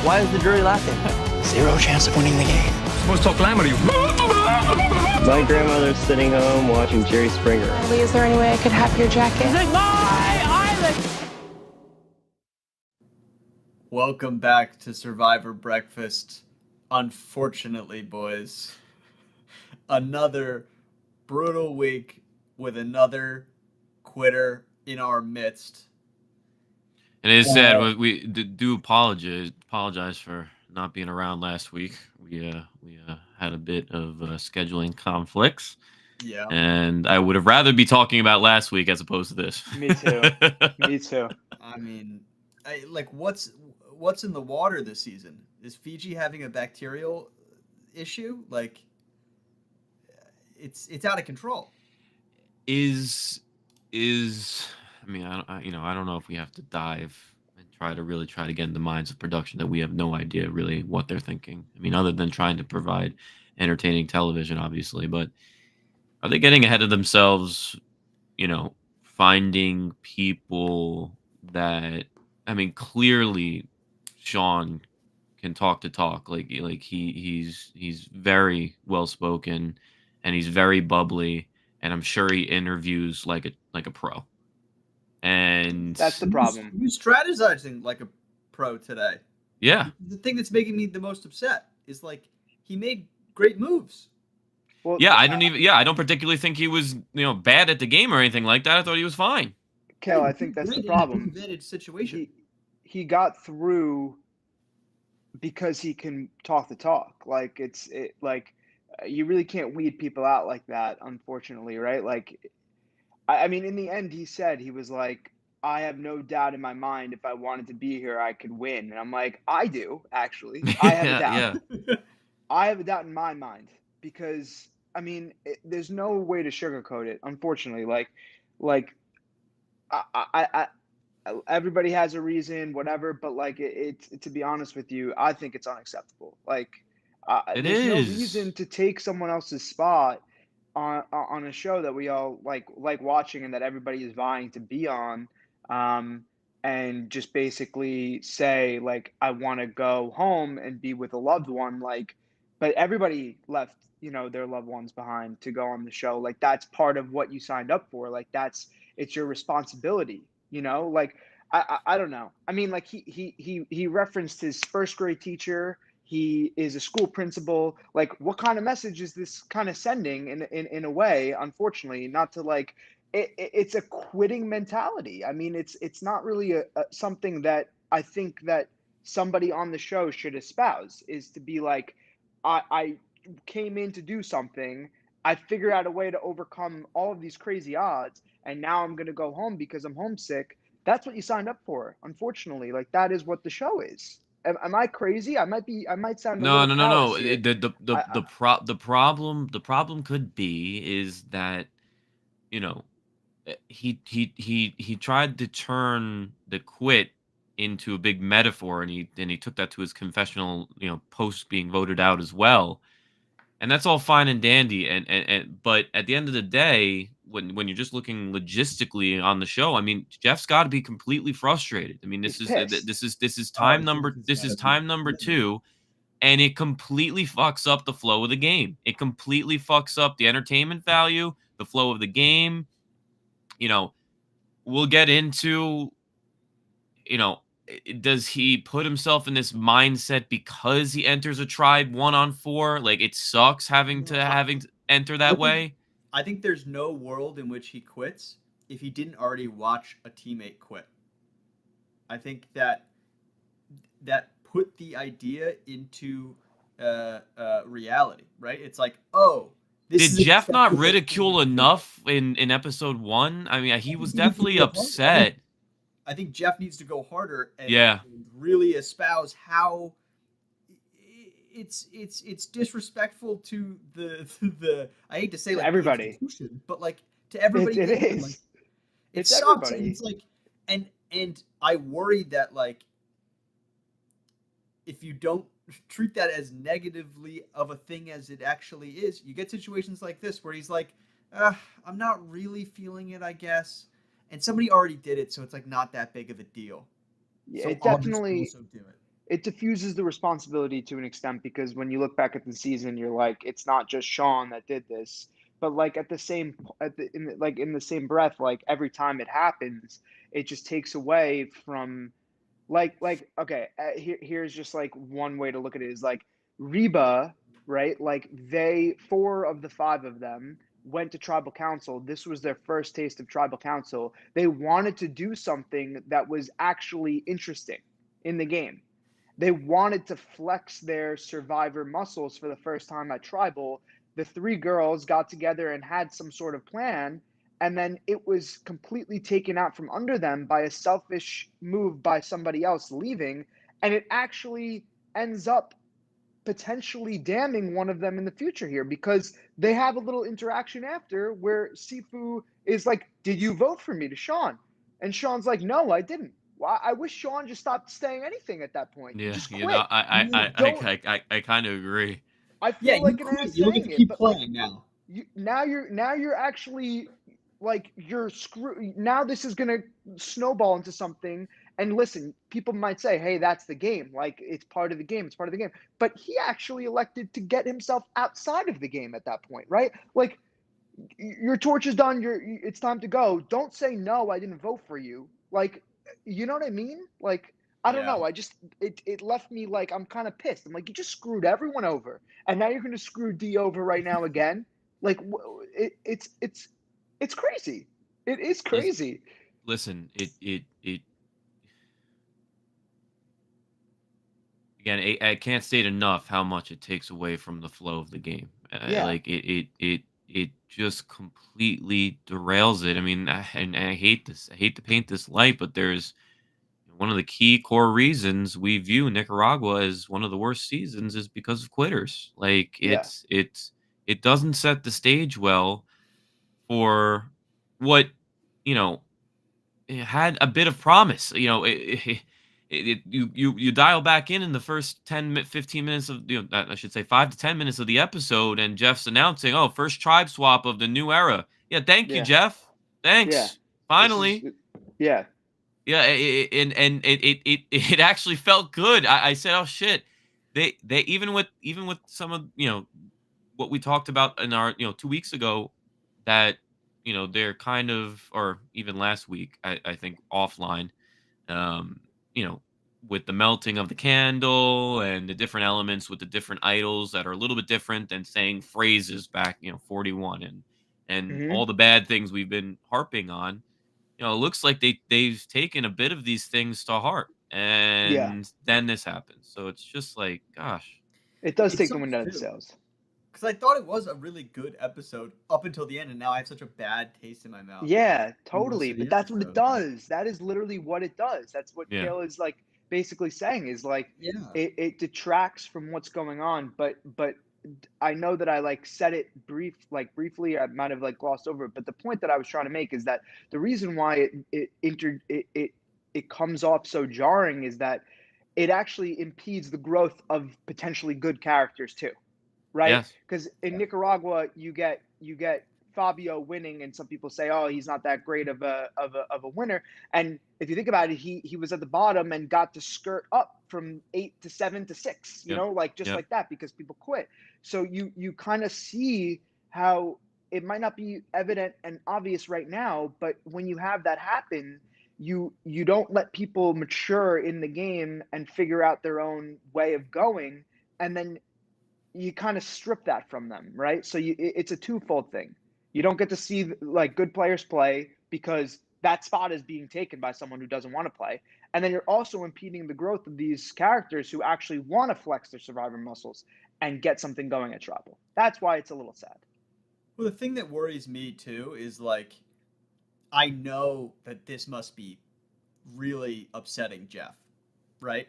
Why is the jury laughing? Zero chance of winning the game. Supposed to talk glamour to you. My grandmother's sitting home watching Jerry Springer. Lee, is there any way I could have your jacket? He's like, my island! Welcome back to Survivor Breakfast. Unfortunately, boys, another brutal week with another quitter in our midst. And it is sad. We do apologize for not being around last week. We had a bit of scheduling conflicts. Yeah. And I would have rather be talking about last week as opposed to this. Me too. Me too. I mean, what's in the water this season? Is Fiji having a bacterial issue? Like, it's out of control. I mean, I don't know if we have to dive and try to get in the minds of production that we have no idea really what they're thinking. I mean, other than trying to provide entertaining television, obviously, but are they getting ahead of themselves, finding people that, I mean, clearly Sean can talk the talk. Like he's very well spoken and he's very bubbly, and I'm sure he interviews like a pro. And that's the problem. Who's strategizing like a pro today? Yeah. The thing that's making me the most upset is like he made great moves. Well, yeah, I don't particularly think he was, bad at the game or anything like that. I thought he was fine. Kel, I think that's the problem. Situation. He got through because he can talk the talk. Like you really can't weed people out like that, unfortunately, right? Like, I mean, in the end, he said, he was like, I have no doubt in my mind if I wanted to be here, I could win. And I'm like, I do, actually. I have a doubt. Yeah. I have a doubt in my mind because, I mean, there's no way to sugarcoat it, unfortunately. Like I everybody has a reason, whatever, but like to be honest with you, I think it's unacceptable. Like there's no reason to take someone else's spot on a show that we all like watching and that everybody is vying to be on, and just basically say like, I want to go home and be with a loved one. Like, but everybody left, their loved ones behind to go on the show. Like, that's part of what you signed up for. Like, it's your responsibility, like, I don't know. I mean, like he referenced his first grade teacher. He is a school principal. Like, what kind of message is this kind of sending in a way, unfortunately, not to like, it's a quitting mentality. I mean, it's not really a something that I think that somebody on the show should espouse, is to be like, I came in to do something. I figured out a way to overcome all of these crazy odds. And now I'm going to go home because I'm homesick. That's what you signed up for. Unfortunately, like, that is what the show is. Am I crazy? I might sound no. Here. The problem could be is that, he tried to turn the quit into a big metaphor, and he took that to his confessional, post being voted out as well. And that's all fine and dandy, and but at the end of the day, when you're just looking logistically on the show, I mean, Jeff's got to be completely frustrated. I mean, this is time number 2, and it completely fucks up the flow of the game. It completely fucks up the entertainment value, the flow of the game. We'll get into, does he put himself in this mindset because he enters a tribe 1-on-4? Like, it sucks having to enter that way. I think there's no world in which he quits if he didn't already watch a teammate quit. I think that put the idea into reality, right? It's like, oh, did Jeff not ridicule enough in episode 1? I mean, he was definitely upset. I think Jeff needs to go harder and really espouse how it's disrespectful to the I hate to say like everybody, but like to everybody. It is. Like, it sucks. everybody. And it's like and I worry that like if you don't treat that as negatively of a thing as it actually is, you get situations like this where he's like, I'm not really feeling it, I guess. And somebody already did it, so it's like not that big of a deal. Yeah, so it definitely. Also do it. it diffuses the responsibility to an extent, because when you look back at the season, you're like, it's not just Sean that did this. But like at the same in the same breath, like every time it happens, it just takes away from okay, here's just like one way to look at it is like Reba, right? Like they 4 of the 5 of them went to tribal council. This was their first taste of tribal council. They wanted to do something that was actually interesting in the game. They wanted to flex their survivor muscles for the first time at tribal. The 3 girls got together and had some sort of plan, and then it was completely taken out from under them by a selfish move by somebody else leaving, and it actually ends up potentially damning one of them in the future here, because they have a little interaction after where Sifu is like, "Did you vote for me?" to Sean, and Sean's like, "No, I didn't." Well, I wish Sean just stopped saying anything at that point. Yeah, Just you quit. know, Don't. I kind of agree. I Yeah, feel you like an quit. ass You don't get saying to it, keep but like playing now. now you're actually like you're screw. Now this is gonna snowball into something. And listen, people might say, "Hey, that's the game. Like it's part of the game. It's part of the game." But he actually elected to get himself outside of the game at that point, right? Like your torch is done. It's time to go. Don't say no. I didn't vote for you. Like, you know what I mean? Like, I don't Yeah. know. It left me like I'm kind of pissed. I'm like, you just screwed everyone over, and now you're gonna screw D over right now again. Like, it's crazy. It is Lis- crazy. Listen, it again. I can't state enough how much it takes away from the flow of the game. Yeah, Like it just completely derails it. I mean, and I hate this. I hate to paint this light, but there's one of the key core reasons we view Nicaragua as one of the worst seasons is because of quitters. Like yeah, it doesn't set the stage well for what you know it had a bit of promise. You dial back in the first 15 minutes of I should say 5 to 10 minutes of the episode, and Jeff's announcing, "Oh, first tribe swap of the new era." Yeah, thank you, yeah, Jeff. yeah. Thanks. This is, Finally. yeah, Yeah, and it actually felt good. I said, "Oh shit." They even with some of what we talked about in our 2 weeks ago, that they're kind of, or even last week, I think offline, um you know with the melting of the candle and the different elements with the different idols that are a little bit different than saying phrases back 41, and hmm all the bad things we've been harping on. It looks like they've taken a bit of these things to heart, yeah. and then this happens. So it's just like, gosh. It does It take the wind sucks out of the too, sails. because I thought it was a really good episode up until the end, and now I have such a bad taste in my mouth Yeah, for most totally. of the But that's what it episode. does. That is literally what it does. That's what Yeah. Kale is like basically saying is like Yeah. it detracts from what's going on. But I know that I like said it briefly. I might have like glossed over it. But the point that I was trying to make is that the reason why it comes off so jarring is that it actually impedes the growth of potentially good characters too, right? Yes. Because in Nicaragua, you get Fabio winning, and some people say, "Oh, he's not that great of a winner." And if you think about it, he was at the bottom and got to skirt up from 8 to 7 to 6, Yep. like just Yep. like that, because people quit. So you kind of see how it might not be evident and obvious right now, but when you have that happen, you don't let people mature in the game and figure out their own way of going, and then you kind of strip that from them, right? So it's a twofold thing. You don't get to see like good players play because that spot is being taken by someone who doesn't want to play, and then you're also impeding the growth of these characters who actually want to flex their survivor muscles and get something going at Tribal. That's why it's a little sad. Well, the thing that worries me too is like I know that this must be really upsetting Jeff, right?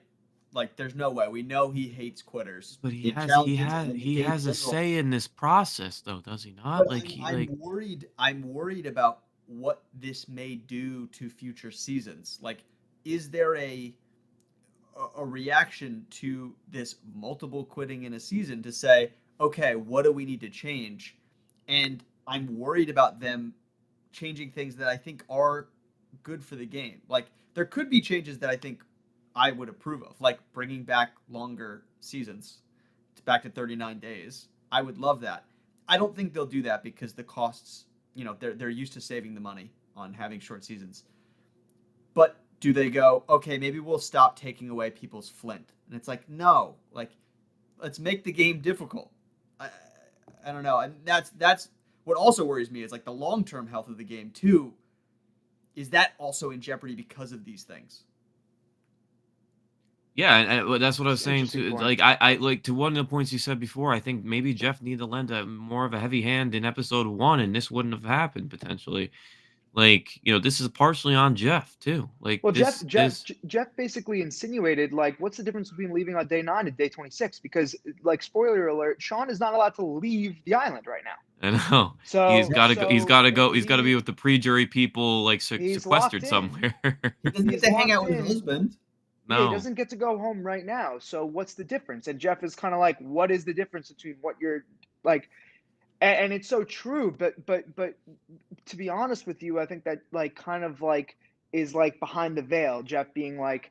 Like, there's no way. We know he hates quitters. But he It has challenges him in the he game has a general. say in this process, though, does he not? But Like I'm worried. I'm worried about what this may do to future seasons. Like, is there a reaction to this multiple quitting in a season to say, okay, what do we need to change? And I'm worried about them changing things that I think are good for the game. Like, there could be changes that I think I would approve of, like bringing back longer seasons, back to 39 days. I would love that. I don't think they'll do that because the costs, they're used to saving the money on having short seasons. But do they go, okay, maybe we'll stop taking away people's flint? And it's like, no, like, let's make the game difficult. I don't know. And that's what also worries me is like the long-term health of the game too. Is that also in jeopardy because of these things? Yeah, and that's what I was saying Interesting too. point. Like I like to one of the points you said before. I think maybe Jeff needed to lend more of a heavy hand in episode 1, and this wouldn't have happened potentially. Like this is partially on Jeff too. Like Well, this, Jeff basically insinuated, like, what's the difference between leaving on day 9 and day 26? Because, like, spoiler alert, Sean is not allowed to leave the island right now. I know. So He's got to go. He's got to go. He's got to be he- with the pre-jury people, like He's sequestered locked in. somewhere. He doesn't get He's to hang out locked with his in. husband. Yeah, he No. doesn't get to go home right now. So what's the difference? And Jeff is kind of like, what is the difference between what you're like? And it's so true. But to be honest with you, I think that like kind of like is like behind the veil. Jeff being like,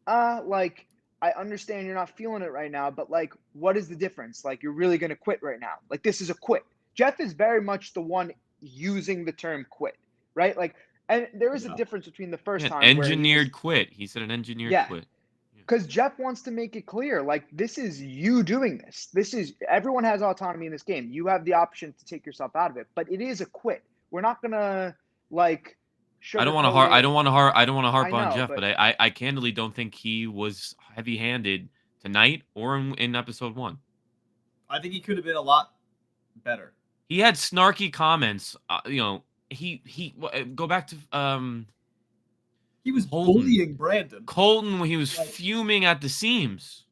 like I understand you're not feeling it right now, but like, what is the difference? Like, you're really gonna quit right now? Like, this is a quit. Jeff is very much the one using the term quit, right? Like, and there is a Yeah. difference between the first Yeah, time where he was- engineered quit. He said an engineered Yeah. quit. because Jeff wants to make it clear, like, this is you doing this. This is everyone has autonomy in this game. You have the option to take yourself out of it, but it is a quit. We're not gonna like. I don't want to sugarcoat harp. it. I don't want to harp. I don't want to harp I on know, Jeff, but- but I candidly don't think he was heavy-handed tonight or in episode 1. I think he could have been a lot better. He had snarky comments. He go back to He was Holden. bullying Brandon. Colton when he was Like- fuming at the seams.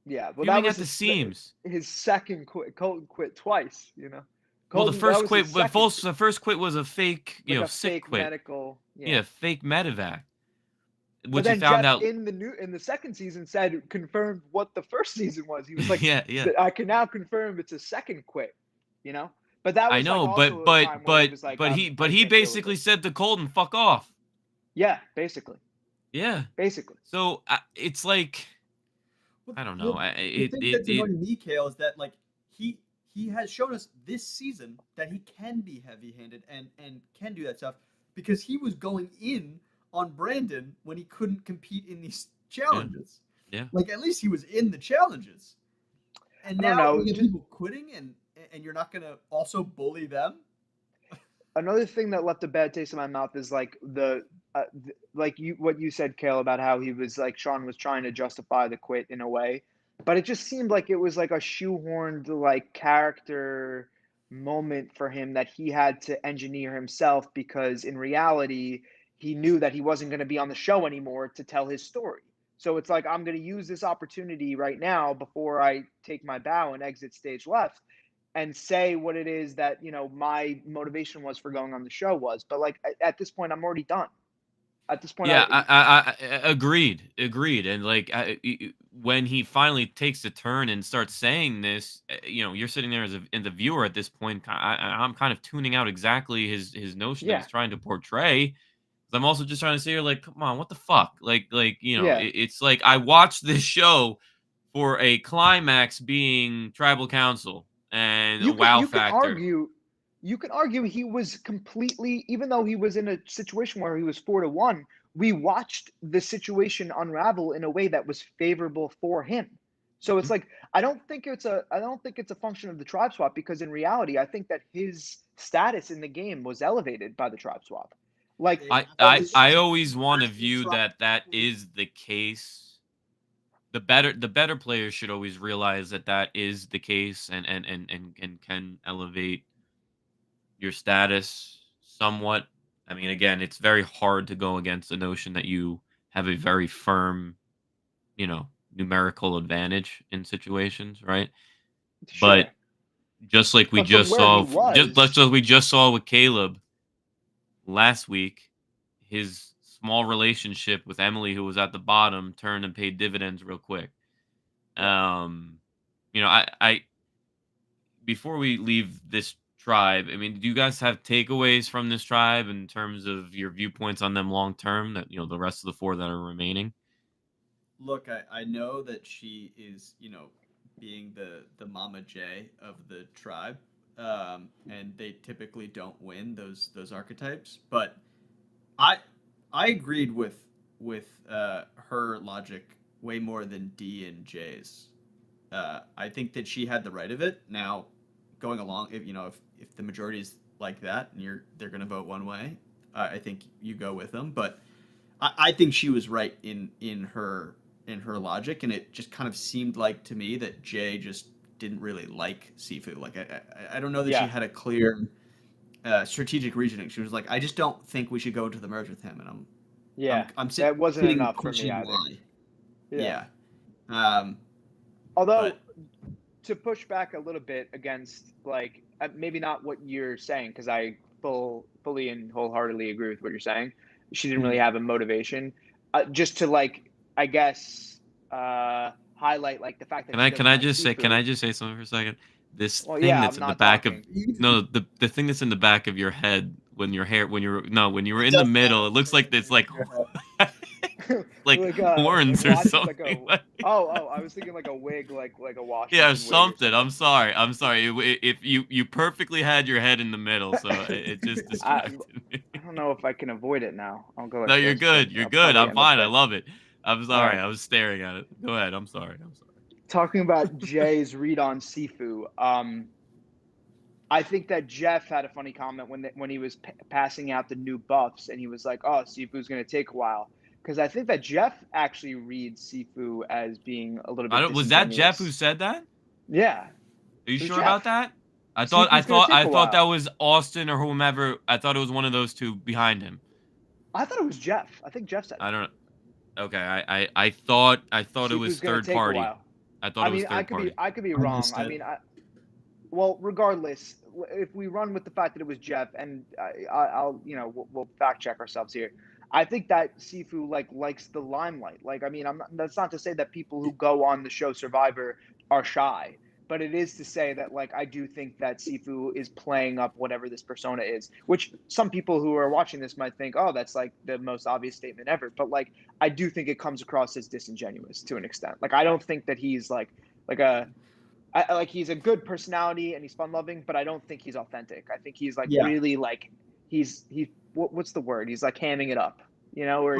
Yeah, well, Fuming that at was the his, seams. his second quit. Colton quit twice. You know. Well, the Colton- that first was quit, his the second- first quit was a fake, like a sick fake quit. medical. Yeah, fake medevac. But Which then he found Jeff out. in the second season said confirmed what the first season was. He was like, yeah. I can now confirm it's a second quit. You know. But that was I know, like also a but time where he was like, but I he can't deal with basically it. said to Colton, "Fuck off." Yeah, basically. Yeah. So it's like I don't know. The thing that's annoying me, Kale, is that like he has shown us this season that he can be heavy-handed and can do that stuff because he was going in on Brandon when he couldn't compete in these challenges. Yeah. Like at least he was in the challenges. And I don't now know, we get just- people quitting and you're not gonna also bully them. Another thing that left a bad taste in my mouth is like like what you said, Kale, about how he was like Sean was trying to justify the quit in a way, but it just seemed like it was like a shoehorned like character moment for him that he had to engineer himself because in reality he knew that he wasn't going to be on the show anymore to tell his story. So it's like, I'm going to use this opportunity right now before I take my bow and exit stage left and say what it is that, my motivation was for going on the show was. But like at this point, I'm already done. At this point, Yeah, I agreed, and like when he finally takes the turn and starts saying this, you're sitting there as in the viewer at this point. I'm kind of tuning out exactly his notion that Yeah. he's trying to portray. I'm also just trying to say, you're like, come on, what the fuck? Yeah. It's like I watched this show for a climax being tribal council and a wow factor. You can argue he was completely, even though he was in a situation where he was 4-1, we watched the situation unravel in a way that was favorable for him. So it's like, I don't think it's a function of the tribe swap because in reality, I think that his status in the game was elevated by the tribe swap. Like I always want to First view tribe- that is the case. The better players should always realize that is the case and can elevate your status somewhat. I mean, again, it's very hard to go against the notion that you have a very firm, numerical advantage in situations, right? But just like we But from just where saw, he was- we just saw with Caleb last week, his small relationship with Emily, who was at the bottom, turned and paid dividends real quick. I before we leave this tribe, I mean, do you guys have takeaways from this tribe in terms of your viewpoints on them long term? That the rest of the 4 that are remaining. look, I know that she is, being the Mama J of the tribe, and they typically don't win those archetypes. But I I agreed with her logic way more than D and J's. I think that she had the right of it. Now, going along, if the majority is like that and they're going to vote one way, I think you go with them. But I think she was right in her logic, and it just kind of seemed like to me that Jay just didn't really like Sifu. Like I don't know that she Yeah. had a clear strategic reasoning. She was like, I just don't think we should go into the merge with him, and Yeah, I'm that wasn't sitting enough for me questioning either. why. Yeah. Yeah. Although But to push back a little bit against like maybe not what you're saying because I fully and wholeheartedly agree with what you're saying. She didn't really have a motivation. Just to like I guess highlight like the fact that she Can doesn't I like just say Sifu. something for a second? This Well, thing yeah, that's I'm in the not back of talking. no, the thing that's in the back of your head when your hair when you're no when you were it in the does have middle, a it looks thing like in the this like back of your head. like like horns or watching like something. a oh I was thinking like a wig like a Yeah, Washington wig or something. something. I'm sorry. If you perfectly had your head in the middle, so it just I distracted me. I don't know if I can avoid it now. I'll go No, like you're this, but good. You're I'll good. probably I'm end up fine. I there. love it. I'm All sorry. right. I was staring at it. Go ahead. I'm sorry. Talking about Jay's read on Sifu, I think that Jeff had a funny comment when he was passing out the new buffs, and he was like, "Oh, Sifu's going to take a while," because I think that Jeff actually reads Sifu as being a little I bit don't. Was that Jeff who disingenuous. said that? Yeah, Are you it was sure about Jeff. that? Sifu's going to take I a thought that while. was Austin or whomever. I thought it was one of those two behind him. I thought it was Jeff. I think Jeff said I it. don't know. Okay. I thought it was Sifu's going to third take a party. while. I thought I it was mean, third party. I could be I wrong. missed I it. mean, well, regardless, if we run with the fact that it was Jeff, and I'll we'll fact check ourselves here. I think that Sifu likes the limelight. Like, I mean, that's not to say that people who go on the show Survivor are shy, but it is to say that like I do think that Sifu is playing up whatever this persona is. Which some people who are watching this might think, oh, that's like the most obvious statement ever. But like, I do think it comes across as disingenuous to an extent. Like, I don't think that he's like a like he's a good personality and he's fun loving, but I don't think he's authentic. I think he's like Yeah. really like he's what's the word? He's like hamming it up, or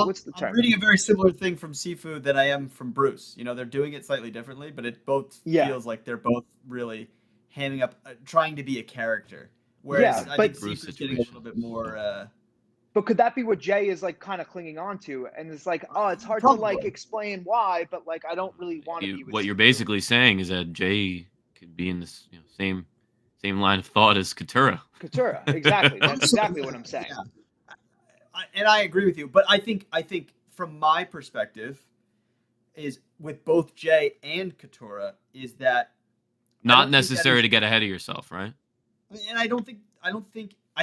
what's the I'm term? reading a very similar thing from Sifu that I am from Bruce. They're doing it slightly differently, but it both Yeah. feels like they're both really hamming up, trying to be a character. Whereas Yeah, I but- think Bruce Sifu's getting a little situation. bit more. But could that be what Jay is like kind of clinging on to? And it's like, oh, it's hard to like Probably. explain why, but like I don't really want to be with What you're Sifu. basically saying is that Jay could be in this same line of thought as Katura. Katura, exactly. That's exactly what I'm saying. Yeah. And I agree with you, but I think from my perspective is with both Jay and Katura is that Not think that necessary is- to get ahead of yourself, right? and I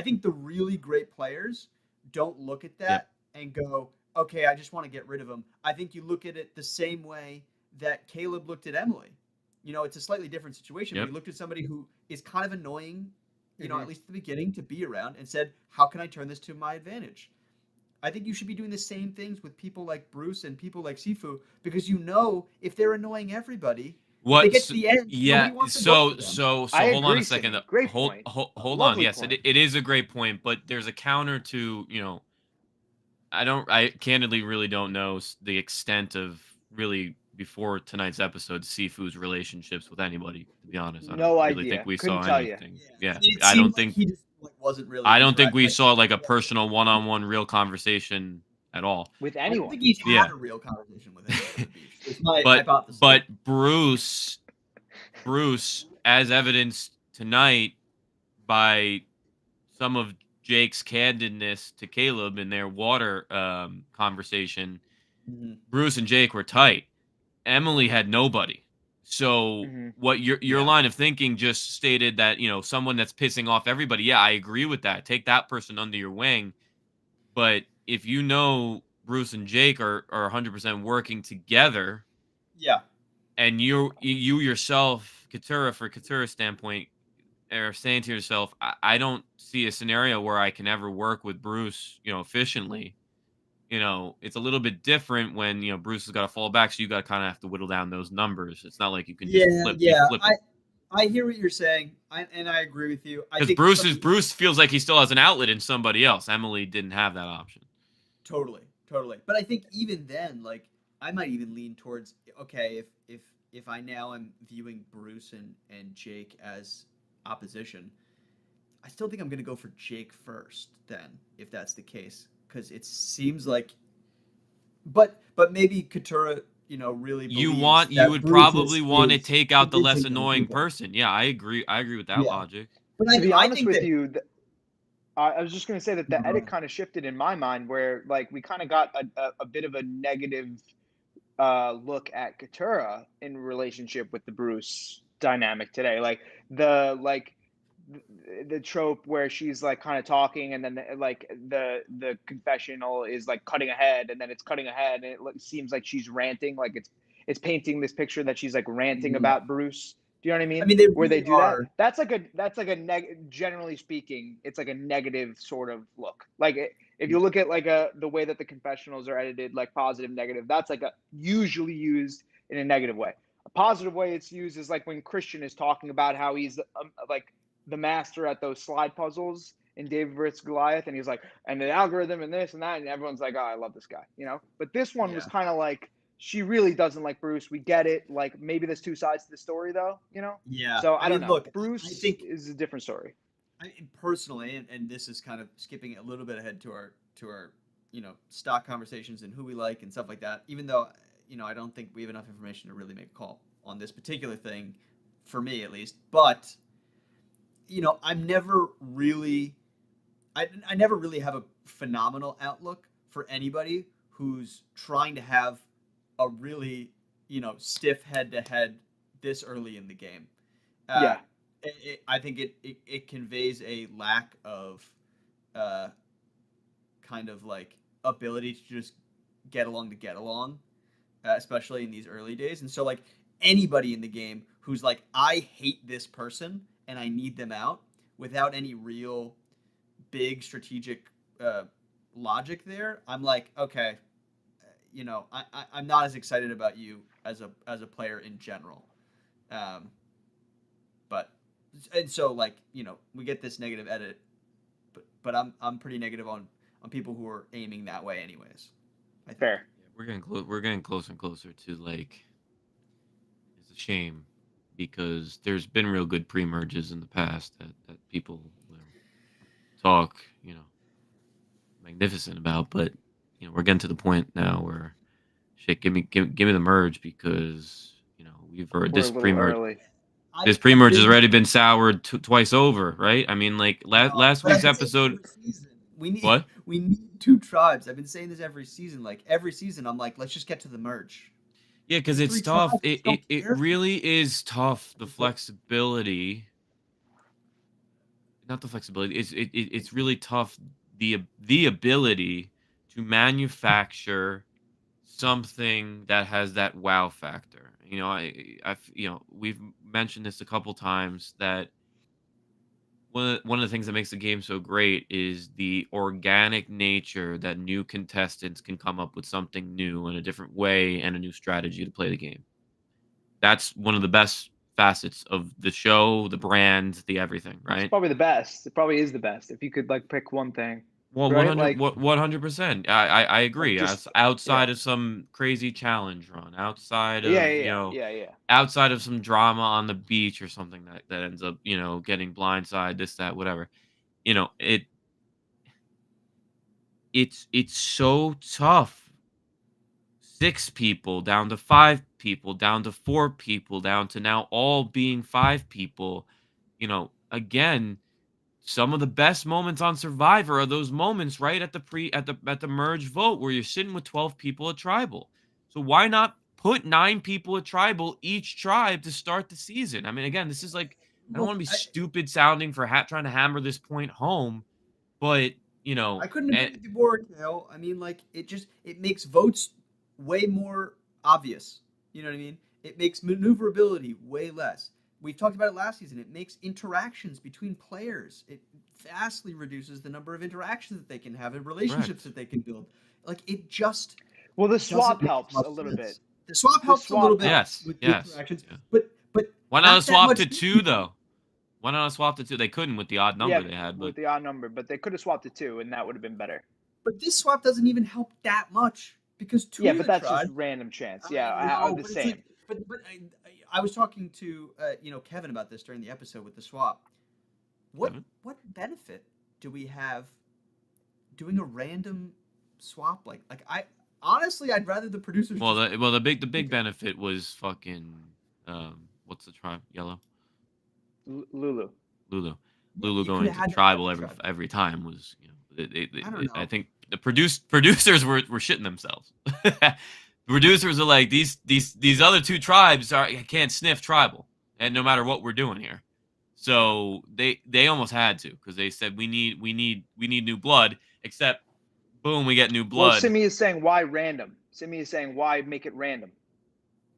think the really great players don't look at that and go, okay, I just want to get rid of him. I think you look at it the same way that Caleb looked at Emily. It's a slightly different situation. Yep. But he looked at somebody who is kind of annoying, Mhm. at least at the beginning, to be around, and said, how can I turn this to my advantage? I think you should be doing the same things with people like Bruce and people like Sifu, because if they're annoying everybody, they get to the end. Yeah. nobody wants to So work with them. I hold on agree, a second. Sidney. Great hold point. hold, hold on. Lovely Yes, point. it is a great point, but there's a counter to I candidly really don't know the extent of really before tonight's episode Sifu's relationships with anybody. To be honest, I No don't really idea. think we Couldn't saw tell you. anything. Yeah, It I seemed don't like think he just wasn't really. I don't think we interacting. saw like a personal one-on-one real conversation at all. With I don't anyone. think he's had Yeah. a real conversation with him. On the beach. It's my But hypothesis. Bruce, as evidenced tonight by some of Jake's candidness to Caleb in their water conversation, Mhm. Bruce and Jake were tight. Emily had nobody. So Mhm. what your Yeah. line of thinking just stated that, someone that's pissing off everybody. Yeah, I agree with that. Take that person under your wing. But if Bruce and Jake are 100% working together, Yeah. and you yourself, Katura, for Katura's standpoint, are saying to yourself, I don't see a scenario where I can ever work with Bruce, efficiently. you know, it's a little bit different when, you know, Bruce has got to fall back, so you got to kind of have to whittle down those numbers. It's not like you can just flip it. I hear what you're saying, and I agree with you. I Because think Bruce feels like he still has an outlet in somebody else. Emily didn't have that option. Totally. But I think even then, like, I might even lean towards, okay, if I now am viewing Bruce and Jake as opposition, I still think I'm going to go for Jake first then, if that's the case, because it seems like, but maybe Katura, you know, really You believes would Bruce probably is want to take out the less convincing them to annoying do that. person. Yeah, I agree with that Yeah. logic. But To be I honest think with that, you, I was just going to say that the No. edit kind of shifted in my mind, where like we kind of got a bit of a negative look at Katura in relationship with the Bruce dynamic today. Like the trope where she's like kind of talking, and then the confessional is like cutting ahead, and then it's cutting ahead, and seems like she's ranting, like it's painting this picture that she's like ranting Yeah. about Bruce. Do you know what I mean? I mean, they Where they really do are. that. That's like a generally speaking, it's like a negative sort of look. Like if you look at like the way that the confessionals are edited, like positive, negative, that's like usually used in a negative way. A positive way it's used is like when Christian is talking about how he's like the master at those slide puzzles in David vs. Goliath, and he's like, and the algorithm and this and that, and everyone's like, oh, I love this guy, you know? But this one was kind of like, she really doesn't like Bruce. We get it. Like maybe there's two sides to the story, though, you know? Yeah. So I don't mean, know. Look, Bruce I think is a different story. personally, and this is kind of skipping a little bit ahead to our you know, stock conversations and who we like and stuff like that. Even though, you know, I don't think we have enough information to really make a call on this particular thing, for me at least. But you know, I never really have a phenomenal outlook for anybody who's trying to have a really, you know, stiff head-to-head this early in the game. Yeah. I think it conveys a lack of kind of like ability to just get along, especially in these early days. And so like anybody in the game who's like, I hate this person and I need them out, without any real big strategic logic there, I'm like, okay, you know, I'm not as excited about you as a player in general. But and so like, you know, we get this negative edit, but I'm pretty negative on people who are aiming that way anyways. I think. Fair. We're getting closer and closer to, like, it's a shame because there's been real good pre-merges in the past that people, you know, talk, you know, magnificent about, but you know, we're getting to the point now where shit, give me the merge, because you know we've heard We're this a little pre-merge. early. This pre-merge has already been soured twice over, right? I mean, like last But I've week's been saying episode. every season, we need What? We need two tribes. I've been saying this every season. Like every season, I'm like, let's just get to the merge. Yeah, because it's Three tough. tribes, It don't it care. really is tough. The flexibility, not the flexibility. It's really tough. The ability to manufacture something that has that wow factor. You know, you know, we've mentioned this a couple times that one of the things that makes the game so great is the organic nature that new contestants can come up with something new in a different way and a new strategy to play the game. That's one of the best facets of the show, the brand, the everything, It's right? probably the best. It probably is the best if you could like pick one thing. Well, Right? 100%. I agree. just Outside yeah. of some crazy challenge run, outside of, Yeah, you yeah, know, yeah, yeah. outside of some drama on the beach or something that ends up, you know, getting blindside, this, that, whatever. You know, it's so tough. 6 people down to 5 people, down to 4 people, down to now all being 5 people. You know, again, some of the best moments on Survivor are those moments right at the merge vote where you're sitting with 12 people at tribal. So why not put 9 people at tribal each tribe to start the season? I mean, again, this is like, I don't want to be stupid sounding for trying to hammer this point home, but you know, I couldn't agree with you more, Kale. I mean, like it makes votes way more obvious. You know what I mean? It makes maneuverability way less. we've talked about it last season. It makes interactions between players. It vastly reduces the number of interactions that they can have and relationships that they can build. Like it just Well, the doesn't swap make helps much a little sense. bit. The swap helps a little bit Yes, with the yes, interactions, yeah. but Why not not that swap much to 2 though? Why not swap to 2? They couldn't with the odd number Yeah, they had, but with the odd number, but they could have swapped to 2, and that would have been better. But this swap doesn't even help that much because two Yeah, of but the that's tribe, just random chance. I Yeah, know, the but it's same. like- but I was talking to Kevin about this during the episode with the swap. Kevin? What benefit do we have doing a random swap like I honestly I'd rather the producers well, just- the big benefit was fucking what's the tribe? Yellow? Lulu. Lulu. Yeah, Lulu you going coulda into had that tribal with tribe. every time was, I don't I know. think the producers were shitting themselves. Producers are like these other 2 tribes can't sniff tribal, and no matter what we're doing here, so they almost had to, because they said we need new blood. Except, boom, we get new Well, blood. Simi is saying why random. Simi is saying why make it random.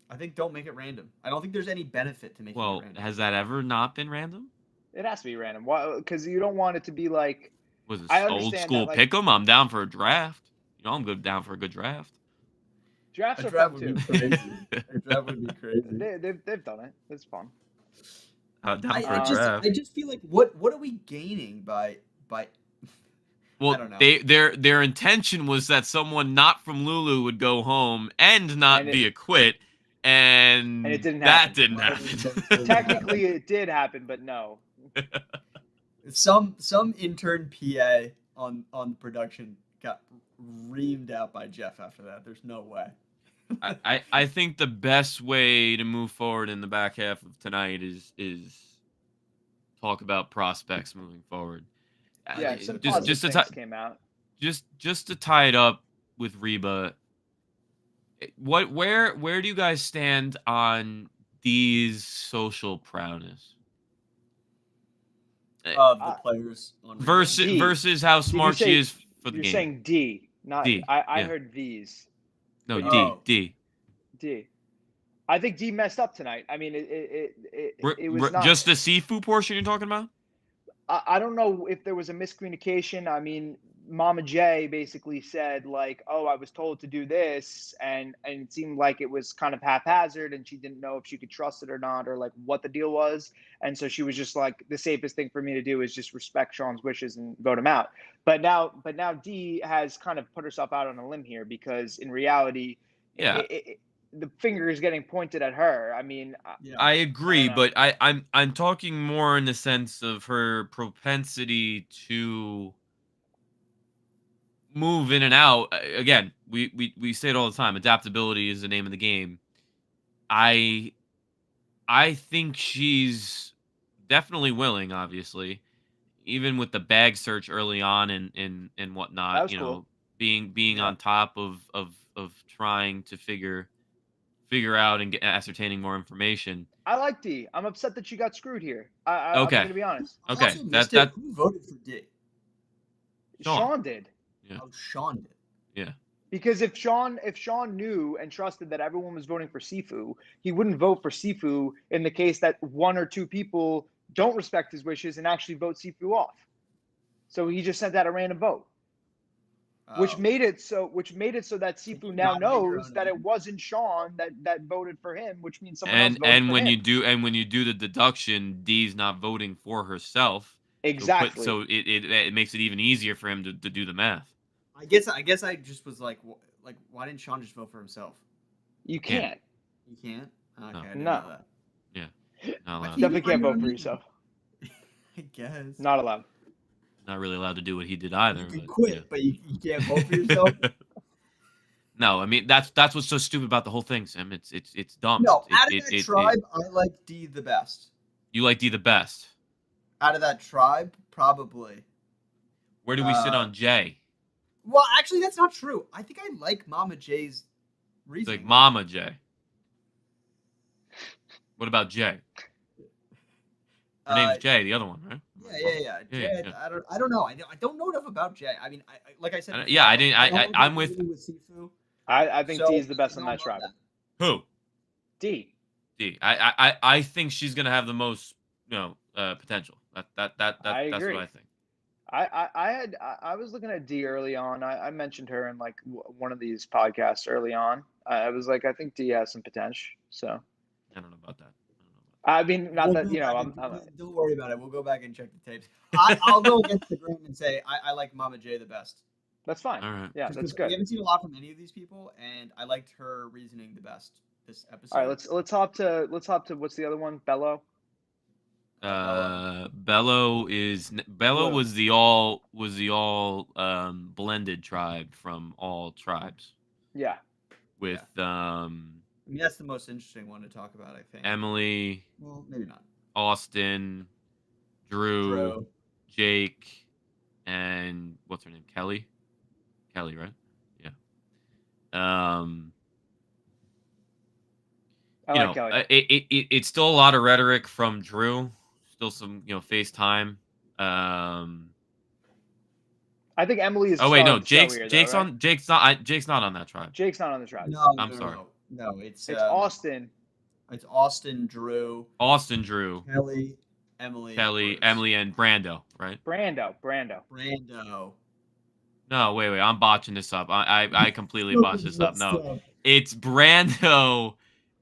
I think don't make it random. I don't think there's any benefit to making Well, it random. has that ever not been random? It has to be random. Why? Because you don't want it to be like. Was it I old understand school that, like- pick'em? I'm down for a draft. I'm good down for a good draft. Drafts A are draft fun would too. be crazy. A draft would be crazy. They've done it. It's fun. Down for I a draft. just feel like what are we gaining by Well, I don't know. their intention was that someone not from Lulu would go home and not And it- be a quit, and it didn't that happen. didn't happen. Technically, it did happen, but no. some intern PA on production got reamed out by Jeff after that. There's no way. I think the best way to move forward in the back half of tonight is talk about prospects moving forward. Yeah, some just positive to things came out. just to tie it up with Reba. Where do you guys stand on these social prowess Of the players on versus how smart say- she is for the You're game? saying D, not D, I yeah. heard V's. No, Oh. D. D. I think D messed up tonight. I mean, it was not Just the Sifu portion you're talking about? I don't know if there was a miscommunication. I mean, Mama J basically said like, "Oh, I was told to do this," and it seemed like it was kind of haphazard, and she didn't know if she could trust it or not, or like what the deal was. And so she was just like, "The safest thing for me to do is just respect Sean's wishes and vote him out." But now D has kind of put herself out on a limb here, because in reality, Yeah. the finger is getting pointed at her. I mean, I agree, know. but I'm talking more in the sense of her propensity to move in and out. Again, we say it all the time. Adaptability is the name of the game. I think she's definitely willing, obviously, even with the bag search early on and That whatnot. was You cool. know, being Yeah. on top of trying to figure out and ascertaining more information. I like D. I'm upset that she got screwed here. I'm Okay. going to be honest. I Okay, also that- missed it. that- Who voted for D? Sean. Sean did. Yeah. Oh, Sean did. Because if Sean knew and trusted that everyone was voting for Sifu, he wouldn't vote for Sifu in the case that 1 or 2 people don't respect his wishes and actually vote Sifu off. So he just sent out a random vote, which Oh. made it so that Sifu you now not make your knows own that it name? wasn't Sean that voted for him, which means someone else And voted for when him. you do the deduction, D's not voting for herself. Exactly. So it makes it even easier for him to do the math. I guess I just was like why didn't Sean just vote for himself? You can't. can't. You can't. Okay, No. I didn't No. know that. Not allowed. Definitely can't vote for yourself. I guess. Not allowed. Not really allowed to do what he did either. You can but, quit, yeah. but you can't vote for yourself. No, I mean that's what's so stupid about the whole thing, Sam. It's dumb. No, It- out of it- that it- tribe, I like D the best. you like D the best. Out of that tribe, probably. Where do we sit on J? Well, actually, that's not true. I think I like Mama J's It's reasoning. like Mama J. What about J? Her name's Jay, the other one, right? Yeah. Yeah, Jay, yeah. I don't know. I don't know enough about Jay. I mean, like I said. I- yeah, I didn't- I- don't I'm agree with- Sifu, I think so D is the best I on don't that know tribe. that. Who? D. D. I think she's gonna have the most, potential. That's I what agree. I think. I was looking at D early on. I mentioned her in like one of these podcasts early on. I was like, I think D has some potential. So I don't know about that. I mean, not We'll that go you know, back I'm and- don't worry about it. We'll go back and check the tapes. I'll go against the grain and say I like Mama J the best. that's fine. All right. Yeah, Just that's 'cause good. We haven't seen a lot from any of these people, and I liked her reasoning the best this episode. All right, let's hop to what's the other one? Bello. Bello Blue. was the all blended tribe from all tribes Yeah. with I mean, that's the most interesting one to talk about, I think. Emily, Well, maybe not. Austin, Drew, Drew. Jake, and what's her name? Kelly, right? Yeah. I like Kelly. It's still a lot of rhetoric from Drew. Still some, FaceTime. I think Emily is. Oh wait, no, Jake's Jake's not on that tribe. Jake's not on the tribe. No, I'm sorry. No, it's Austin. It's Austin, Drew, Austin, Drew, Kelly, Emily, Bruce. Emily, and Brando, right? Brando. Brando. No, wait, I'm botching this up. I completely botched this up. No, it's Brando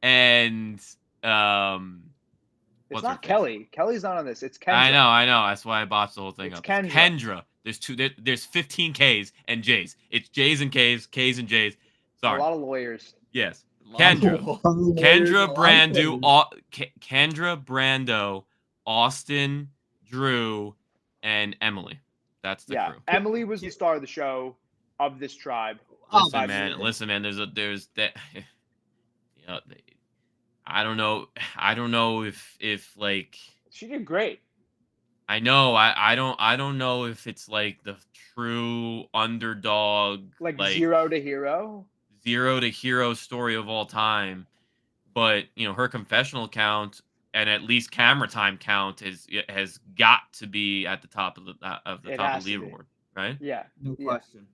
and It's what's her not face? Kelly. Kelly's not on this. It's Kendra. I know. That's why I botched the whole thing It's up. Kendra. It's Kendra. There's 15 Ks and J's. It's J's and Ks and J's. A Sorry. lot of lawyers. Yes. Kendra, Brando, Austin, Drew, and Emily. That's the crew. Emily was the star of the show of this tribe. Listen, man. There's that. I don't know if like. She did great. I know. I don't know if it's like the true underdog, Like zero to hero story of all time, but her confessional count and at least camera time count has got to be at the top of the leaderboard, right? Yeah, No question.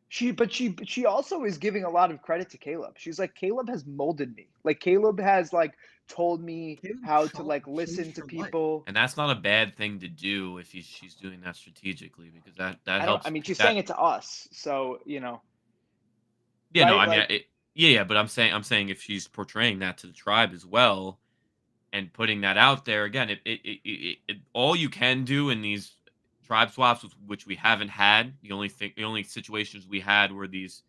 She also is giving a lot of credit to Caleb. She's like, Caleb has molded me. Like Caleb has like told me how to like listen to people. And that's not a bad thing to do if she's doing that strategically, because that helps. I mean, she's saying it to us, so Yeah, right? no, I mean, Like- yeah, but I'm saying if she's portraying that to the tribe as well, and putting that out there again, it all you can do in these tribe swaps, which we haven't had. The only situations we had were these,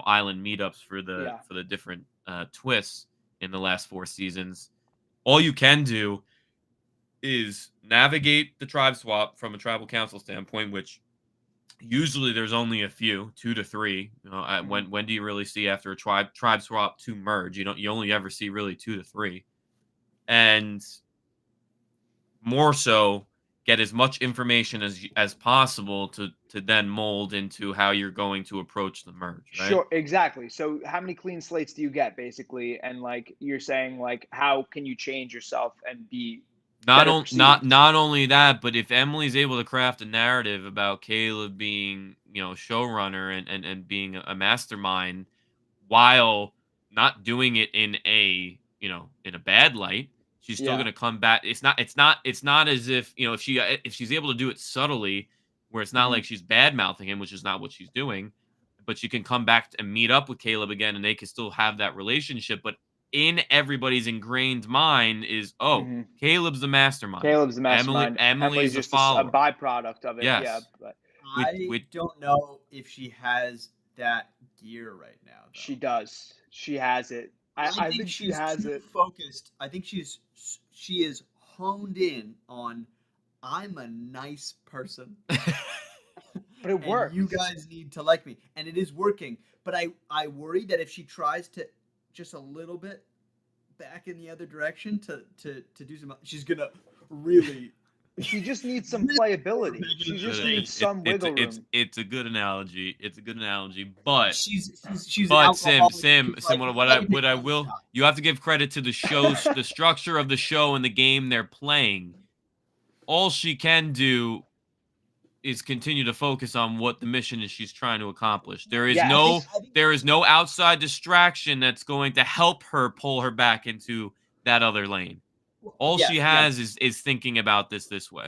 island meetups for the different twists in the last 4 seasons. All you can do is navigate the tribe swap from a tribal council standpoint, which usually there's only a few, 2 to 3. When do you really see after a tribe swap to merge? You only ever see really 2 to 3, and more so get as much information as possible to then mold into how you're going to approach the merge. Right? Sure, exactly. So how many clean slates do you get basically? And like you're saying, like how can you change yourself and be not better only that, but if Emily's able to craft a narrative about Caleb being, showrunner and being a mastermind, while not doing it in a bad light, she's still going to come back. It's not as if, if she's able to do it subtly, where it's not like she's bad mouthing him, which is not what she's doing, but she can come back and meet up with Caleb again, and they can still have that relationship. But in everybody's ingrained mind is, Caleb's the mastermind. Emily's just the follower. a byproduct of it. Yes. Yeah, but I don't know if she has that gear right now. Though. she does. She has it. I think she has too it. Focused. I think she is honed in on. I'm a nice person. But it works. You guys need to like me, and it is working. But I worry that if she tries to just a little bit back in the other direction to do some, she's gonna really. She just needs some playability. She just needs some wiggle room. It's a good analogy. But she's but Sim, what I will, you have to give credit to the show's the structure of the show and the game they're playing. All she can do is continue to focus on what the mission is she's trying to accomplish. There is no outside distraction that's going to help her pull her back into that other lane. All Yes, she yes. has is thinking about this way.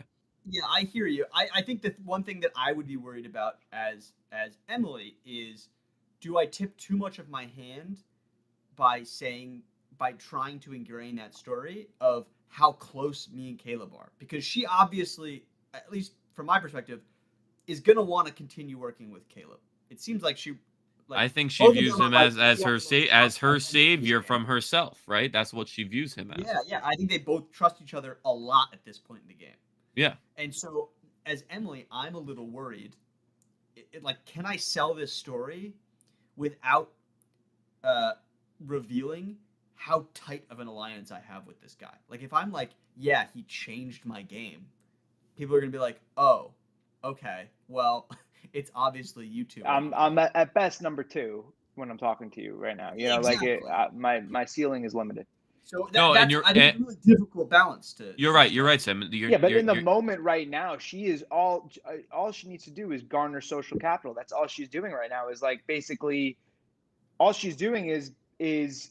Yeah, I hear you. I think that one thing that I would be worried about as Emily is, do I tip too much of my hand by trying to ingrain that story of how close me and Caleb are? Because she obviously, at least from my perspective, is gonna want to continue working with Caleb. It seems like she, I think she both of views them are him like, as "We want her the most trust on any savior game." from herself, right? That's what she views him as. Yeah. I think they both trust each other a lot at this point in the game. Yeah. And so, as Emily, I'm a little worried. Like, can I sell this story without revealing how tight of an alliance I have with this guy? Like, if I'm like, yeah, he changed my game, people are gonna be like, oh, okay, well, it's obviously you two. I'm at best number 2 when I'm talking to you right now. You know, Exactly. my ceiling is limited. So No, and I think it's a really difficult balance to. You're right. You're right, Sam. Yeah, but in the moment right now, she is all she needs to do is garner social capital. That's all she's doing right now. Is like basically, all she's doing is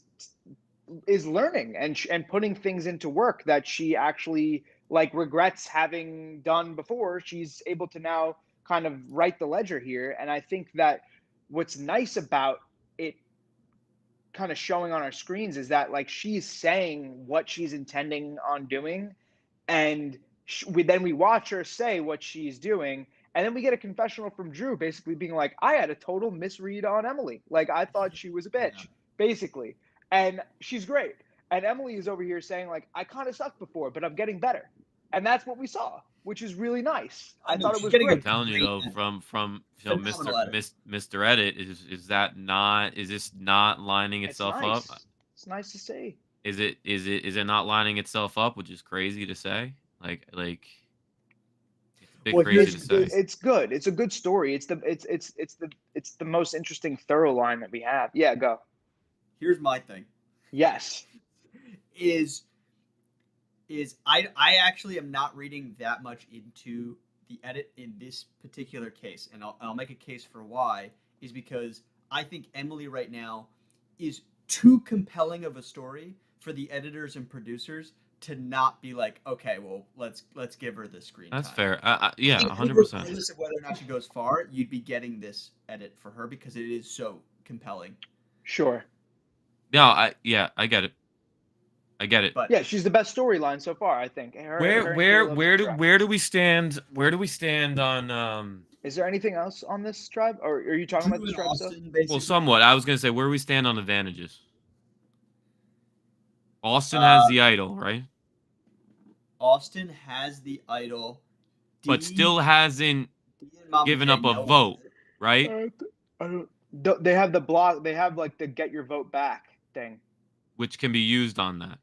learning and putting things into work that she actually like regrets having done before. She's able to now kind of write the ledger here, and I think that what's nice about it kind of showing on our screens is that like she's saying what she's intending on doing, and then we watch her say what she's doing, and then we get a confessional from Drew basically being like, I had a total misread on Emily, like I thought she was a bitch, basically, and she's great, and Emily is over here saying like, I kind of sucked before but I'm getting better, and that's what we saw, which is really nice. I thought it was great. I'm telling you though, from Mr. Edit, is this not lining itself nice. up? It's nice to see. Is it not lining itself up, which is crazy to say? Like it's a bit crazy to say. It's good. It's a good story. It's the most interesting thorough line that we have. Yeah, go. Here's my thing. Yes. I actually am not reading that much into the edit in this particular case, and I'll make a case for why, is because I think Emily right now is too compelling of a story for the editors and producers to not be like, okay, well, let's give her the screen That's time. fair. Yeah, 100%. Regardless of whether or not she goes far, you'd be getting this edit for her because it is so compelling. Sure. No, I get it. I get it. But yeah, she's the best storyline so far, I think. Where do we stand? Where do we stand on? Is there anything else on this tribe, or are you talking about this tribe stuff? Well, somewhat. I was gonna say where do we stand on advantages. Austin has the idol, right? Austin has the idol, but still hasn't given up a vote, right? They have the block. They have like the get your vote back thing, which can be used on that.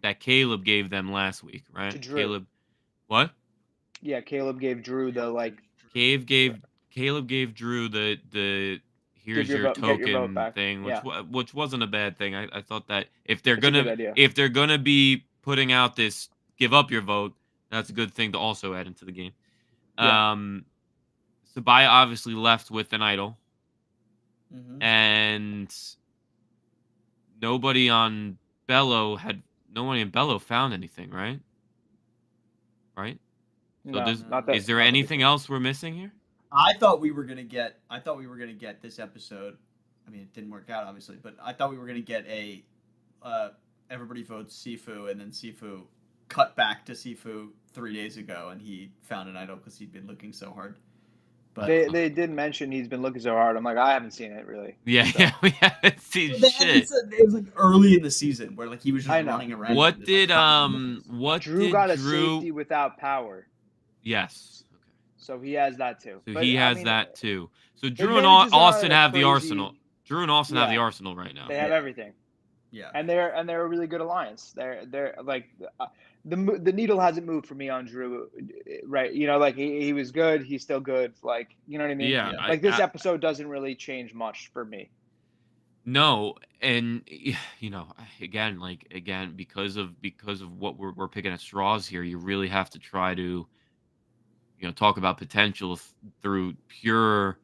That Caleb gave them last week, right? To Drew. Caleb, what? Yeah, Caleb gave Drew the like. Caleb gave Drew the here's your token thing, which wasn't a bad thing. I thought that if they're gonna be putting out this give up your vote, that's a good thing to also add into the game. Yeah. Sabaya obviously left with an idol, and nobody in Bello found anything, right? Right? So is there anything else we're missing here? I thought we were gonna get this episode. I mean, it didn't work out, obviously, but I thought we were gonna get a everybody votes Sifu, and then Sifu cut back to Sifu 3 days ago, and he found an idol because he'd been looking so hard. But they did mention he's been looking so hard. I'm like, I haven't seen it really. Yeah, so. Yeah, we haven't seen shit. It was like early in the season where like he was just running around. What did Drew got a safety without power? Yes. Okay. So he has that too. So he has that too. So Drew and Austin have the arsenal. Drew and Austin have the arsenal right now. They have everything. Yeah. And they're a really good alliance. They're like the needle hasn't moved for me on Drew, right? You know, like he was good. He's still good. Like, you know what I mean? Yeah. Like this episode doesn't really change much for me. No, and you know, again, because of what we're picking at straws here, you really have to try to, talk about potential through pure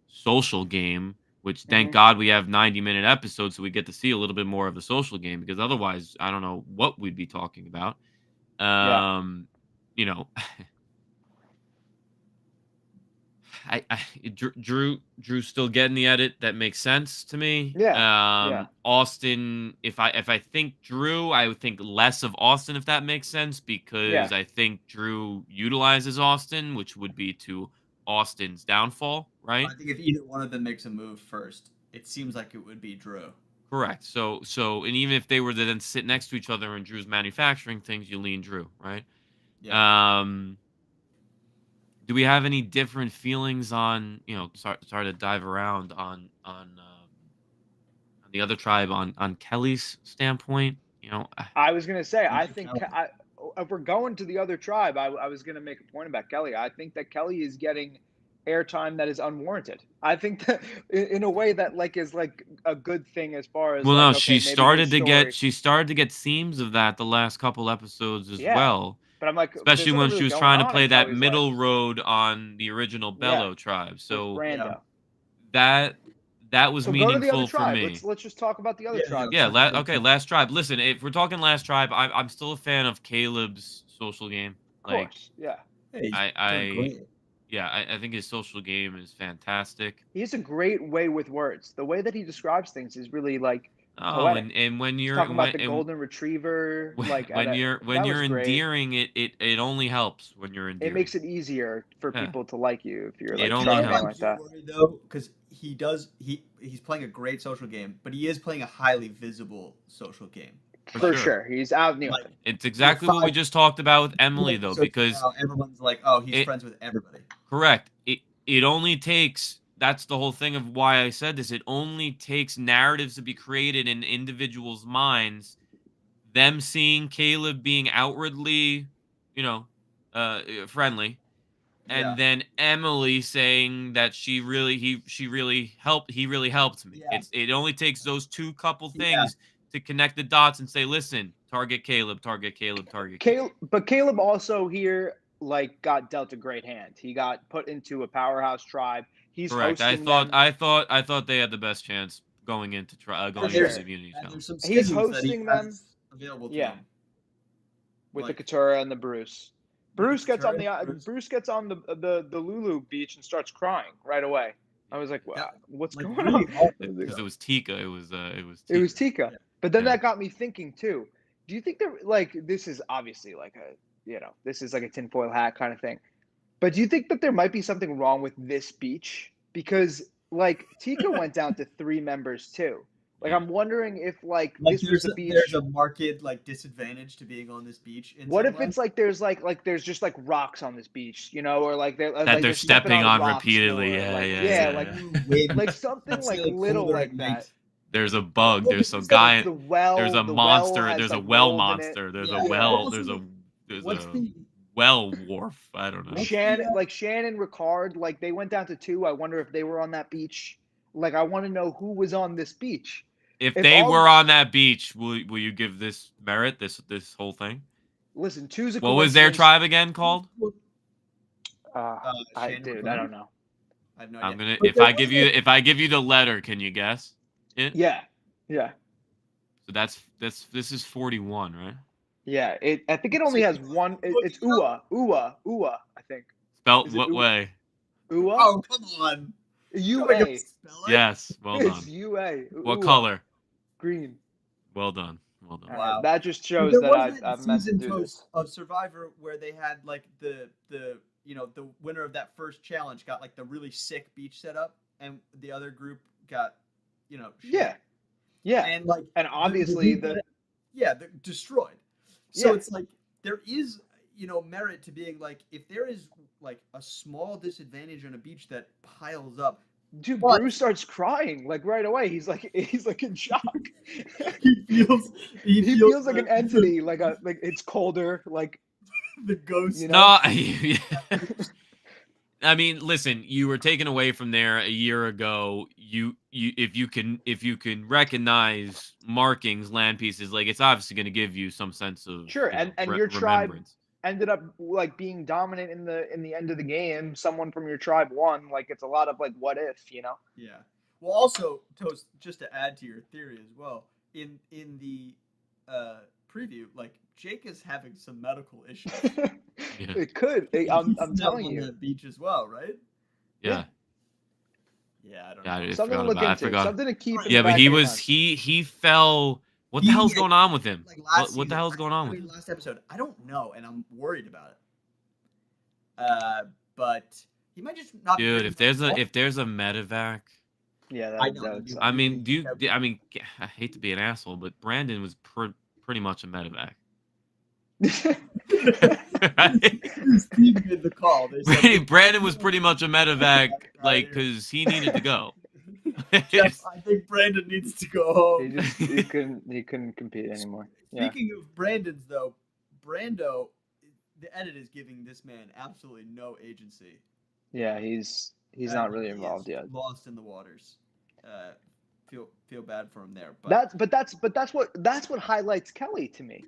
social game which thank God we have 90-minute episodes so we get to see a little bit more of the social game, because otherwise I don't know what we'd be talking about. You know, Drew still getting the edit that makes sense to me. Austin, if I think Drew, I would think less of Austin, if that makes sense, because I think Drew utilizes Austin, which would be to Austin's downfall, right? I think if either one of them makes a move first, it seems like it would be Drew. Correct. So and even if they were to then sit next to each other and Drew's manufacturing things, you lean Drew, right? Yeah. Do we have any different feelings on, sorry to dive around on the other tribe on Kelly's standpoint? I was gonna say, I think if we're going to the other tribe, I was gonna make a point about Kelly. I think that Kelly is getting airtime that is unwarranted. I think that in a way that is a good thing as far as no, okay, she started to get seams of that the last couple episodes as well. But I'm like, especially when she was trying to play that middle road on the original Bello tribe. So that was meaningful for me. Let's just talk about the other tribe. Yeah, last tribe. Listen, if we're talking last tribe, I'm still a fan of Caleb's social game. Of course, I think his social game is fantastic. He has a great way with words. The way that he describes things is really poetic. And when you're talking about the golden retriever, when you're endearing, it only helps when you're endearing. It makes it easier for people to like you if you're only charming like that. Though, because he's playing a great social game, but he is playing a highly visible social game. For sure. He's out in the open. It's exactly what we just talked about with Emily, though, because everyone's like, oh, he's friends with everybody. Correct. It only takes. That's the whole thing of why I said this. It only takes narratives to be created in individuals' minds. Them seeing Caleb being outwardly, friendly, and then Emily saying that he really helped me. Yeah. It only takes those two couple things to connect the dots and say, listen, target Caleb, target Caleb, target Caleb. But Caleb also here got dealt a great hand. He got put into a powerhouse tribe. He's correct. I thought they had the best chance going into the Unity Challenge. He's hosting them available to him. With the Katura and the Bruce. Bruce gets on the Lulu beach and starts crying right away. I was like, wow, what's going on? Because it was Tika. It was Tika. But then that got me thinking too. Do you think this is obviously this is like a tinfoil hat kind of thing. But do you think that there might be something wrong with this beach? Because Tika went down to 3 members too. I'm wondering if this was a beach. There's a marked disadvantage to being on this beach. What if it's there's just rocks on this beach, or they're stepping on repeatedly? Something little like that. There's a bug. There's some guy. There's a monster. There's a well monster. There's a well. There's a well wharf. I don't know. Shannon Ricard, they went down to 2. I wonder if they were on that beach. I want to know who was on this beach. If they were on that beach, will you give this merit? This whole thing. Listen, 2's a. What was their tribe again called? I don't know. I have no idea. I'm gonna. If I give you the letter, can you guess it? Yeah. So this is 41, right? Yeah. I think it only has one. It's Ua. I think. Spelt what way? Ua. Oh, come on. UA. Yes. Well done. It's UA. What color? Green. Well done. Wow. That just shows that I've meant to do this. Of Survivor where they had the winner of that first challenge got the really sick beach setup, and the other group got shit. Yeah. And obviously they're destroyed. So it's there is merit to being if there is a small disadvantage on a beach that piles up. Dude, Bruce starts crying right away. He's in shock. he feels like an entity, it's colder, the ghost. No, I mean, listen, you were taken away from there a year ago. If you can recognize markings, land pieces, it's obviously going to give you some sense of and your tribe ended up being dominant in the end of the game. Someone from your tribe won. It's a lot of what if, Yeah. Well, also, Toast, just to add to your theory as well, in the preview, like Jake is having some medical issues. Yeah. It could. He's I'm down telling on you. that beach as well, right? Yeah. Yeah, I don't Yeah, know. I Something to forgot look about. I into. forgot. Something to keep. in Yeah, the but back he of your was mind. he fell. What the He- hell's going on with him? Like last What the season, hell's going on with him? last episode? I don't know, and I'm worried about it. But he might just not. be Dude, ready if for the there's a medevac, Yeah, I that, know, that would dude. suck. I mean, Yeah. I mean, I hate to be an asshole, but Brandon was pretty much a medevac. Steve made the call. They said, Brandon was pretty much a medevac, Right like, here. because he needed to go. Jeff, I think Brandon needs to go he home. just he couldn't compete anymore. Yeah. Speaking of Brandon's, though, Brando, the edit is giving this man absolutely no agency. Yeah, he's not really He is involved yet. Lost in the waters. Feel bad for him there. But That's what highlights Kelly to me,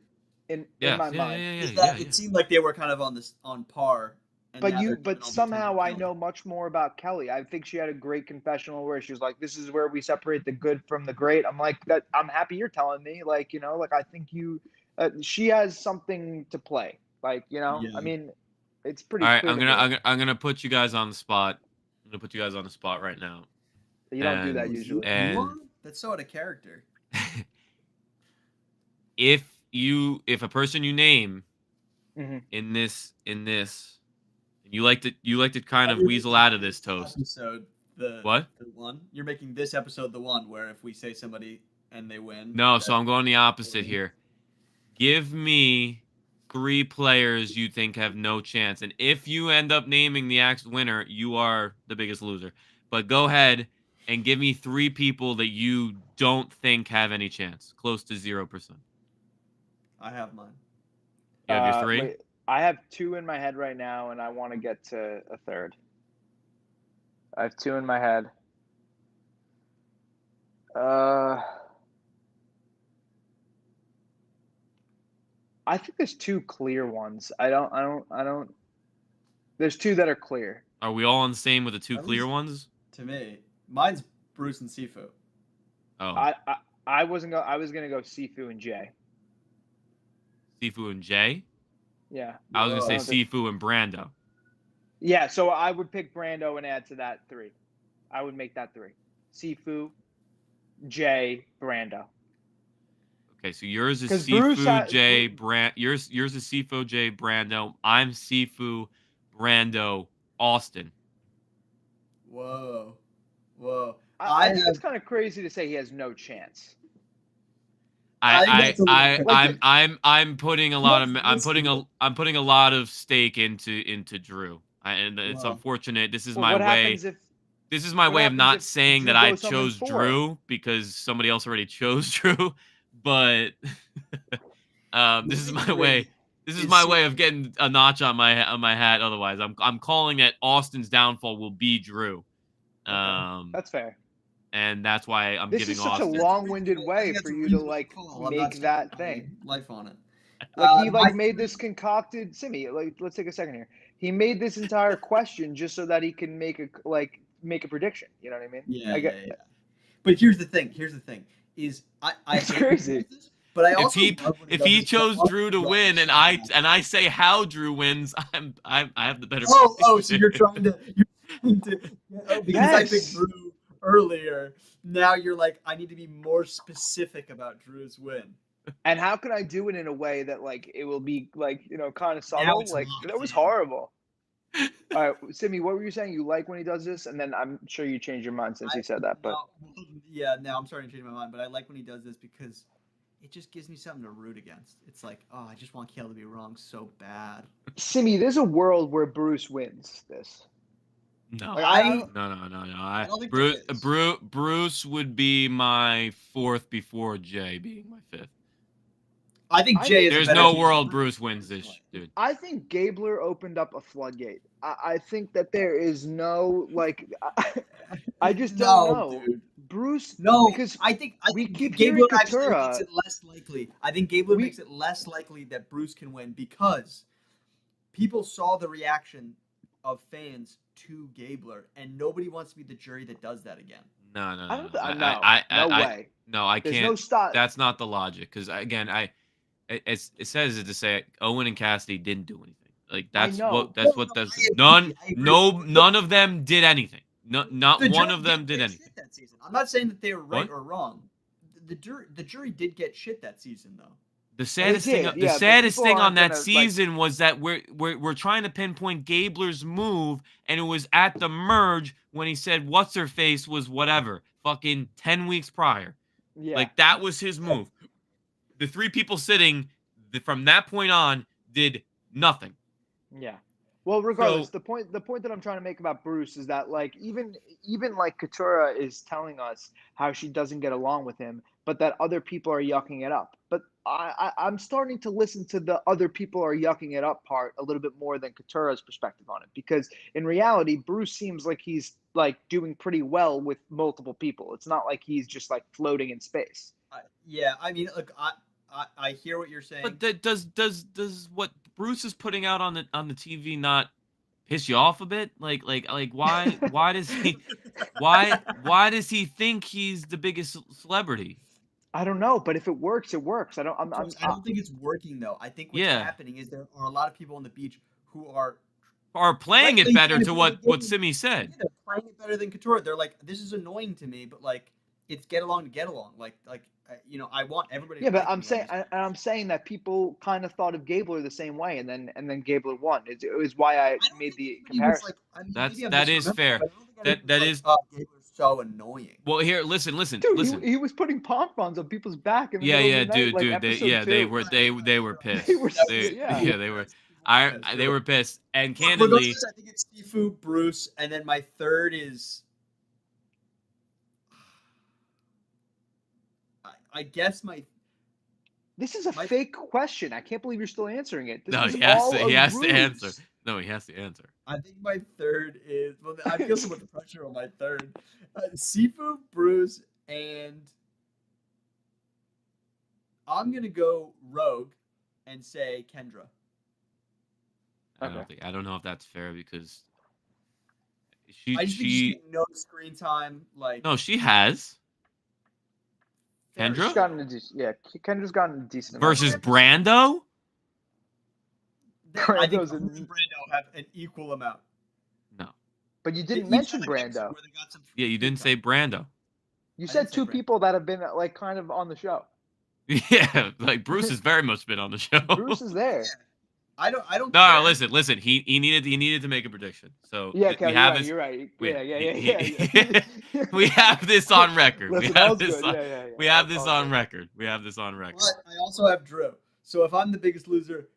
in my mind. is that it seemed like they were kind of on par. And now they're doing all But the somehow time I with know much more about Kelly. I think she had a great confessional where she was like, "This is where we separate the good from the great." I'm like, that. I'm happy you're telling me. Like, like I think you, she has something to play. Like, Yeah. I mean, it's pretty. All right, clear to me. I'm gonna put you guys on the spot. I'm gonna put you guys on the spot right now. You don't do that and- usually. and- That's so out of character. If a person you name Mhm. in this, you like to kind of weasel out of this, Toast. Episode, What? the one you're making this episode the one where if we say somebody and they win. No, that- so I'm going the opposite here. Give me 3 players you think have no chance, and if you end up naming the actual winner, you are the biggest loser. But go ahead and give me 3 people that you don't think have any chance, close to 0%. I have mine. You have your 3. Wait, I have 2 in my head right now, and I want to get to a third. I have 2 in my head. I think there's 2 clear ones. I don't. There's 2 that are clear. Are we all on the same with the 2 At clear least- ones? To me, mine's Bruce and Sifu. Oh, I was gonna go Sifu and Jay. Sifu and Jay. Yeah. I was gonna I say don't think- Sifu and Brando. Yeah, so I would pick Brando and add to that 3. I would make that 3. Sifu, Jay, Brando. Okay, so yours is 'Cause Bruce Sifu, Jay, Yours is Sifu, Jay, Brando. I'm Sifu, Brando, Austin. Whoa. I think it's kind of crazy to say he has no chance. I think that's I'm putting a lot of Listen. I'm putting a lot of stake into Drew. And it's Wow. unfortunate. This is Well, my what way. happens if This is my what way of happens not if saying Drew that I goes 0 and chose 4? Drew because somebody else already chose Drew. But this is my way. This is my way of getting a notch on my hat. Otherwise, I'm calling that Austin's downfall will be Drew. That's fair. And that's why I'm This giving is such a Austin. long-winded I way think that's for a you to reasonable like call. I'm make not that spending thing. my life on it. Like he my made this concocted. Simi, like let's take a second here. He made this entire question just so that he can make a prediction. You know what I mean? Yeah, I get, yeah. But here's the thing. Is I It's hate crazy. this, but I If also he love when if does he this chose stuff. Drew to win and I say how Drew wins, I have the better. Oh, so you're trying to because I picked Yes. Drew earlier. Now you're like, I need to be more specific about Drew's win. and how can I do it in a way that like it will be like kind of subtle? it's Like locked that was in. horrible. All right, Simi, what were you saying? You like when he does this, and then I'm sure you changed your mind since you said that. But Now I'm starting to change my mind, but I like when he does this because it just gives me something to root against. It's like, oh, I just want Kale to be wrong so bad. Simi, there's a world where Bruce wins this. No, Like, no. I don't think there is. Bruce would be my 4th before Jay being my 5th. I think Jay is. a There's better no team. world Bruce wins this, dude. I think Gabler opened up a floodgate. I think that there is no like. I just don't know. Dude. Bruce, No, because I think we think keep Gabler hearing actually Couture. makes it less likely. I think Gabler We- makes it less likely that Bruce can win because people saw the reaction of fans to Gabler, and nobody wants to be the jury that does that again. No, no, I no, don't. no. No way. No, I There's can't. no stop. That's not the logic. Because again, it says it to say Owen and Cassidy didn't do anything. Like I know. none of them did anything. No, not The one jury of them did did get anything. shit that season. I'm not saying that they were right What? or wrong. The jury did get shit that season though. The saddest thing, did, the yeah, but saddest people thing on aren't that gonna, like- season was that we're trying to pinpoint Gabler's move, and it was at the merge when he said what's her face was whatever, fucking 10 weeks prior. Yeah. Like that was his move. The three people sitting from that point on did nothing. Yeah. Well, regardless, So- the point that I'm trying to make about Bruce is that like even like Katura is telling us how she doesn't get along with him, but that other people are yucking it up. But I'm starting to listen to the other people are yucking it up part a little bit more than Katura's perspective on it, because in reality, Bruce seems like he's like doing pretty well with multiple people. It's not like he's just like floating in space. Yeah, I mean, look, I hear what you're saying. But does what Bruce is putting out on the TV not piss you off a bit? Like why does he think he's the biggest celebrity? I don't know, but if it works, it works. I don't think it's working though. I think what's Yeah. happening is there are a lot of people on the beach who are Playing Right, it better they- to what they- Simi said. they're playing it better than Couture. They're like, this is annoying to me, but like, it's get along to get along. Like I want everybody. Yeah, to but like I'm me. saying I'm saying that people kind of thought of Gabler the same way, and then Gabler won. It was why I don't made think the anybody was comparison. like, I mean, That's- maybe I'm that is misremembering, fair. but I don't think That- anybody that was is- like, oh, Gabler's so annoying. Well, here, listen. Dude, he was putting pom-poms on people's back in the middle of the night, dude, like dude. episode They 2. were pissed. They were- They were. They were pissed. And Regardless, candidly, I think it's Sifu, Bruce, and then my third is. I guess my. This is a My- fake question. I can't believe you're still answering it. This no, was he has all to. a He has to ruse. answer. No, he has to answer. I think my third is. Well, I feel so much pressure on my third. Sifu, Bruce, and. I'm gonna go Rogue, and say Kendra. Okay. I don't know if that's fair because I just think she's getting no screen time. Like no, she has fair Kendra? She's share. gotten a Kendra's gotten a decent amount. versus Brando. I think Brando's Bruce in- and Brando have an equal amount. No. But you They didn't each mention have an episode Brando. where they got some Yeah, you screen didn't say time. Brando. You I said didn't say two Brando. people that have been like kind of on the show. Yeah, like Bruce has very much been on the show. Bruce is there. I don't. No, care. listen. He needed to make a prediction. So Yeah, we Kelly, have you're this. right. we- Yeah. we have this on record. Listen, we that have was this. good. On, Yeah. we have That this was on good. record. We have this on record. But I also have Drew. So if I'm the biggest loser,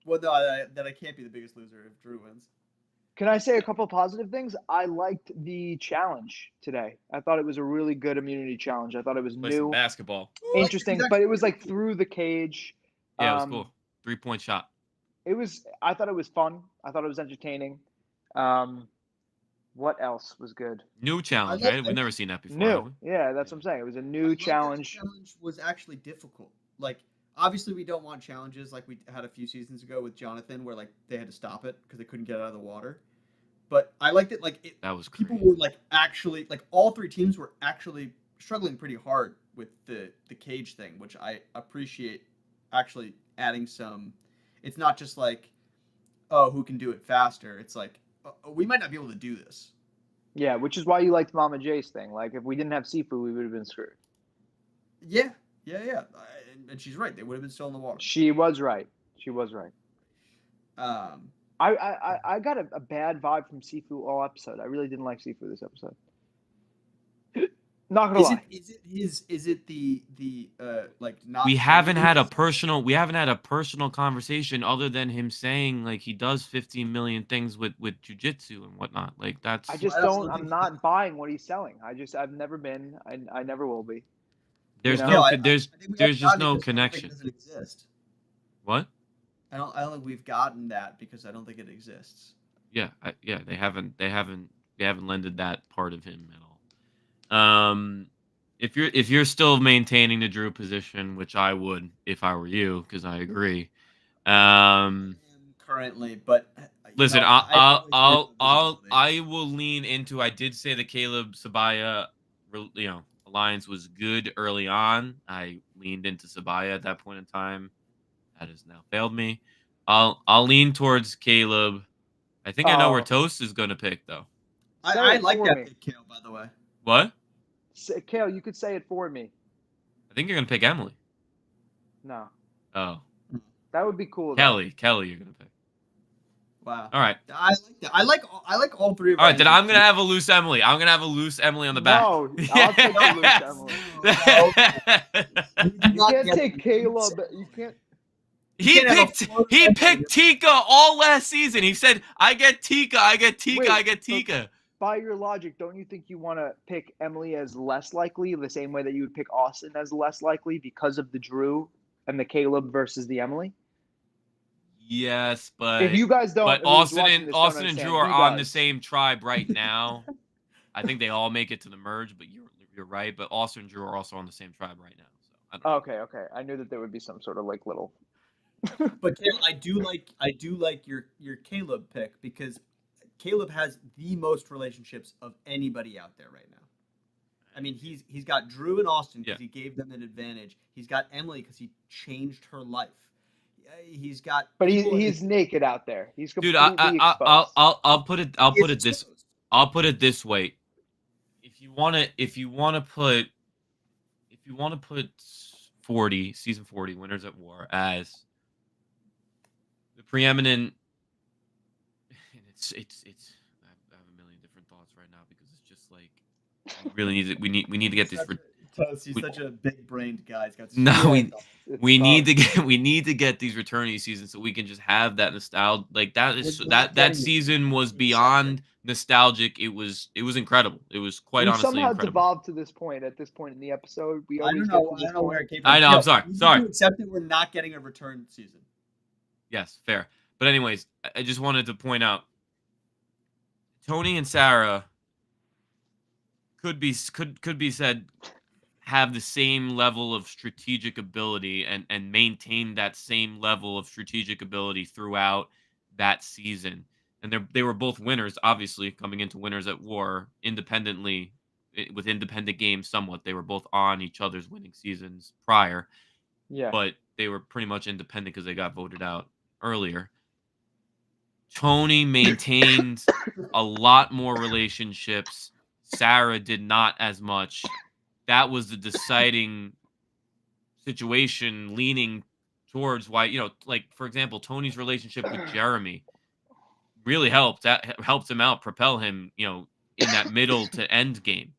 well, no, that I can't be the biggest loser if Drew wins. Can I say a couple positive things? I liked the challenge today. I thought it was a really good immunity challenge. I thought it was Play some new, basketball. interesting, but it was like through the cage. Yeah, it was cool. 3-point shot. I thought it was fun. I thought it was entertaining. What else was good? New challenge, love right? We've that. never seen that before. have New. we? Yeah, that's what I'm saying. It was a I new like that the challenge. challenge was actually difficult. Like obviously we don't want challenges like we had a few seasons ago with Jonathan, where like they had to stop it because they couldn't get out of the water. But I liked it. Like That was people crazy. were like actually like all three teams were actually struggling pretty hard with the cage thing, which I appreciate. Actually adding some. It's not just like, oh, who can do it faster? It's like we might not be able to do this. Yeah, which is why you liked Mama J's thing. Like, if we didn't have Sifu, we would have been screwed. Yeah. And she's right. They would have been still in the water. She was right. Um, I got a bad vibe from Sifu all episode. I really didn't like Sifu this episode. Not gonna is lie. it the like not? We haven't had a personal. personal conversation other than him saying like he does 15 million things with jujitsu and whatnot. Like that's I just I also don't. I'm think not buying what he's selling. I've never been. I never will be. there's you know? no I there's think we there's haven't just gotten it no because I don't think connection. It doesn't exist. What? I don't think we've gotten that because I don't think it exists. Yeah, they haven't lended that part of him at all. If you're still maintaining the Drew position, which I would if I were you, because I agree. Currently, but Listen, I I will lean into. I did say the Caleb Sabaya alliance was good early on. I leaned into Sabaya at that point in time. That has now failed me. I'll lean towards Caleb. I think I know where Oh. Toast is going to pick, though. Say I it like for that me. pick, Kale, by the way. What? Kale, you could say it for me. I think you're going to pick Emily. No, Oh, that would be cool. Kelly, you're going to pick. Wow. All right. I like that. I like all three of All our right, then answers. I'm going to have a loose Emily. I'm going to have a loose Emily on the back. No, I'll take the loose Emily. You can't take Caleb. You can't. He can't have a picked floater he Emily. picked Tika all last season. He said, "I get Tika, I get Tika, Wait, I get so- Tika." By your logic, don't you think you want to pick Emily as less likely, the same way that you would pick Austin as less likely because of the Drew and the Caleb versus the Emily? Yes, but If you guys don't, but who's Austin watching and this don't Austin and understand, Drew are you on the guys- same tribe right now. I think they all make it to the merge, but you're right. But Austin and Drew are also on the same tribe right now. So I don't know. Okay. I knew that there would be some sort of like little. But Caleb, I do like your Caleb pick because Caleb has the most relationships of anybody out there right now. I mean, he's got Drew and Austin because Yeah. he gave them an advantage. He's got Emily because he changed her life. He's got. But people- he's naked out there. He's Dude, completely exposed. I'll put it he is this exposed. I'll put it this way. If you want to put 40 season 40 Winners at War as the preeminent, and it's I have a million different thoughts right now because it's just like we really need to we need to get this He's we- such a big-brained guy. He's got No, so we- many thoughts. It's we need tough. to get these returnee seasons so we can just have that nostalgia. Like that is We're not that getting it. season was beyond nostalgic. It was incredible. It was quite We've honestly somehow incredible. devolved to this point. At this point in the episode, we I always don't get know. to I this don't know where point. it came from. I know, I'm Yo, sorry, we need sorry. to accept that we're not getting a return season. Yes, fair. But anyways, I just wanted to point out Tony and Sarah could be said have the same level of strategic ability and maintain that same level of strategic ability throughout that season. And they were both winners, obviously, coming into Winners at War independently with independent games somewhat. They were both on each other's winning seasons prior, Yeah. but they were pretty much independent because they got voted out earlier. Tony maintained a lot more relationships. Sarah did not as much. That was the deciding situation leaning towards why, like, for example, Tony's relationship with Jeremy really helped. That helped him out, propel him, in that middle to end game.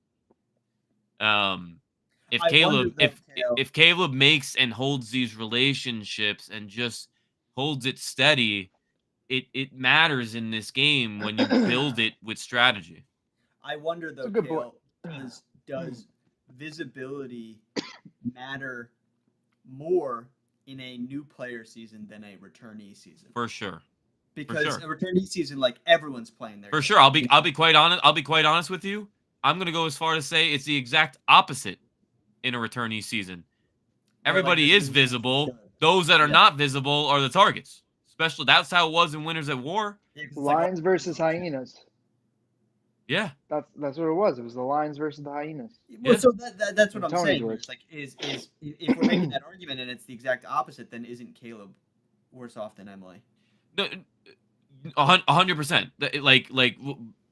If I Caleb, wonder though, Kale- if Caleb makes and holds these relationships and just holds it steady, it matters in this game when you build it with strategy. I wonder though, a good point. Kale, does visibility matter more in a new player season than a returnee season? For sure. Because sure. a returnee season, like everyone's playing there. For sure. I'll be quite honest. I'll be quite honest with you. I'm gonna go as far as say it's the exact opposite in a returnee season. Everybody this is is- visible. Those that are not visible are the targets. Especially that's how it was in Winners at War. Yeah, 'cause it's like, Lions versus hyenas. Yeah. That's what it was. It was the Lions versus the hyenas. well, Yeah. so that's what I'm Tony's saying. here. words. It's like is if we're making that argument and it's the exact opposite, then isn't Caleb worse off than Emily? No, 100%. Like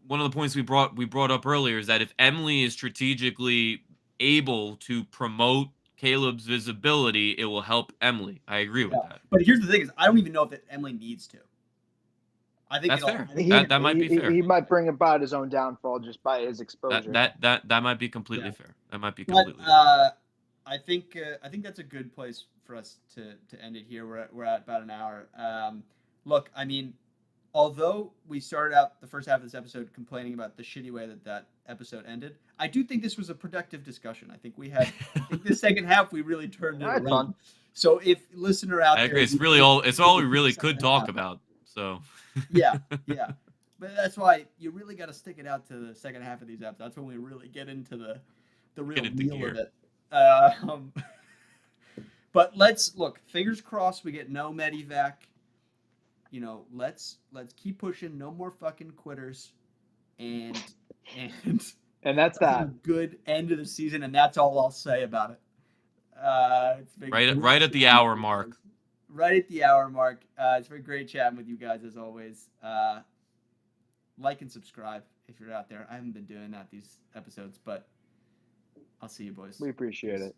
one of the points we brought up earlier is that if Emily is strategically able to promote Caleb's visibility, it will help Emily. I agree with that. But here's the thing: is I don't even know if Emily needs to. I think That's it all- fair. I think That might be fair. He might bring about his own downfall just by his exposure. That might be completely Yeah. fair. That might be But completely fair. I think that's a good place for us to end it here. We're at about an hour. Look, I mean, although we started out the first half of this episode complaining about the shitty way that episode ended, I do think this was a productive discussion. I think I think the second half we really turned it That's around. fun. So if listener out I there, agree. It's you really think it's all we the really second could talk half- about. So Yeah. But that's why you really got to stick it out to the second half of these episodes. That's when we really get into the real Get into meal gear. of it. But let's look. Fingers crossed we get no Medivac. Let's keep pushing. No more fucking quitters, and And that's That's that. a good end of the season, and that's all I'll say about it. It's been Right great at the chatting hour with you mark. guys. Right at the hour mark. It's been great chatting with you guys as always. Like and subscribe if you're out there. I haven't been doing that these episodes, but I'll see you boys. We appreciate Peace. it.